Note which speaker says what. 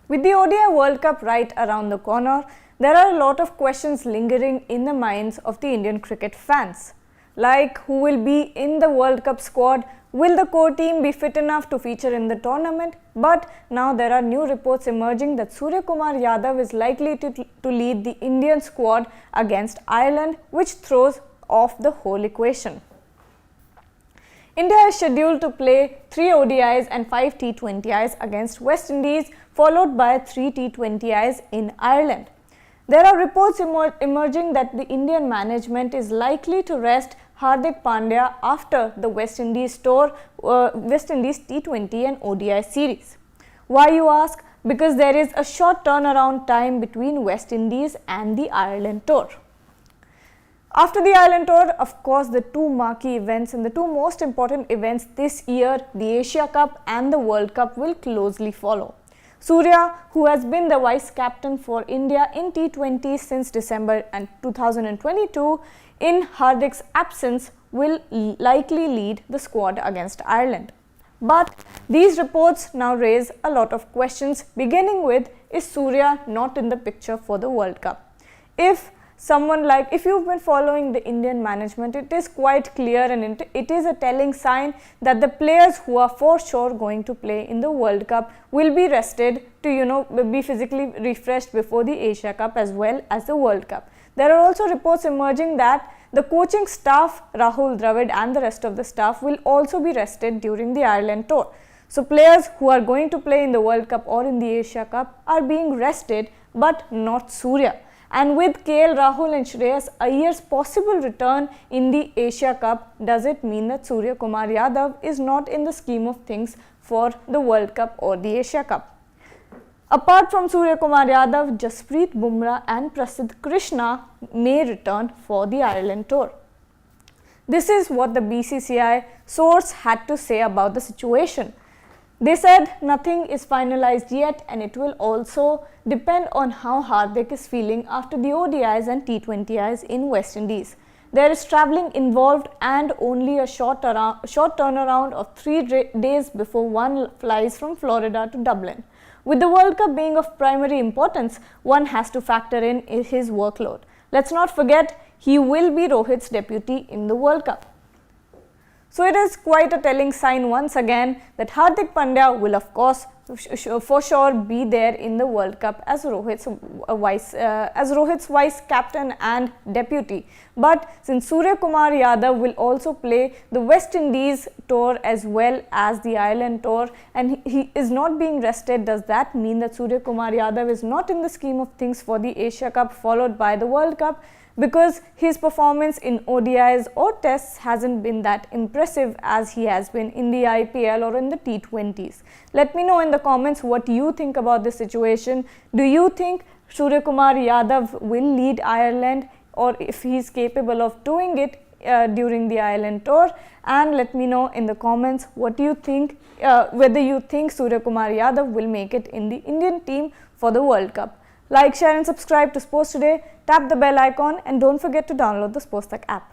Speaker 1: With the ODI World Cup right around the corner, there are a lot of questions lingering in the minds of the Indian cricket fans. Like who will be in the World Cup squad, will the core team be fit enough to feature in the tournament? But now there are new reports emerging that Suryakumar Yadav is likely to lead the Indian squad against Ireland, which throws off the whole equation. India is scheduled to play 3 ODIs and 5 T20Is against West Indies, followed by 3 T20Is in Ireland. There are reports emerging that the Indian management is likely to rest Hardik Pandya after the West Indies tour, West Indies T20 and ODI series. Why, you ask? Because there is a short turnaround time between West Indies and the Ireland tour. After the Ireland tour, of course, the two marquee events and the two most important events this year, the Asia Cup and the World Cup, will closely follow. Surya, who has been the vice captain for India in T20 since December 2022, in Hardik's absence, will likely lead the squad against Ireland. But these reports now raise a lot of questions, beginning with, is Surya not in the picture for the World Cup? If you've been following the Indian management, it is quite clear and it is a telling sign that the players who are for sure going to play in the World Cup will be rested to, be physically refreshed before the Asia Cup as well as the World Cup. There are also reports emerging that the coaching staff, Rahul Dravid and the rest of the staff, will also be rested during the Ireland tour. So players who are going to play in the World Cup or in the Asia Cup are being rested, but not Surya. And with KL Rahul and Shreyas Iyer's possible return in the Asia Cup, does it mean that Suryakumar Yadav is not in the scheme of things for the World Cup or the Asia Cup? Apart from Suryakumar Yadav, Jasprit Bumrah and Prasidh Krishna may return for the Ireland tour. This is what the BCCI source had to say about the situation. They said nothing is finalized yet and it will also depend on how Hardik is feeling after the ODIs and T20Is in West Indies. There is travelling involved and only a short turnaround of 3 days before one flies from Florida to Dublin. With the World Cup being of primary importance, one has to factor in his workload. Let's not forget, he will be Rohit's deputy in the World Cup. So it is quite a telling sign once again that Hardik Pandya will of course for sure be there in the World Cup as Rohit's vice captain and deputy. But since Suryakumar Yadav will also play the West Indies tour as well as the Ireland tour and he is not being rested, does that mean that Suryakumar Yadav is not in the scheme of things for the Asia Cup followed by the World Cup? Because his performance in ODIs or tests hasn't been that impressive as he has been in the IPL or in the T20s. Let me know in the comments what you think about this situation. Do you think Suryakumar Yadav will lead Ireland, or if he is capable of doing it during the Ireland tour? And let me know in the comments what you think, whether you think Suryakumar Yadav will make it in the Indian team for the World Cup. Like, share and subscribe to Sports Today, tap the bell icon and don't forget to download the AajTak app.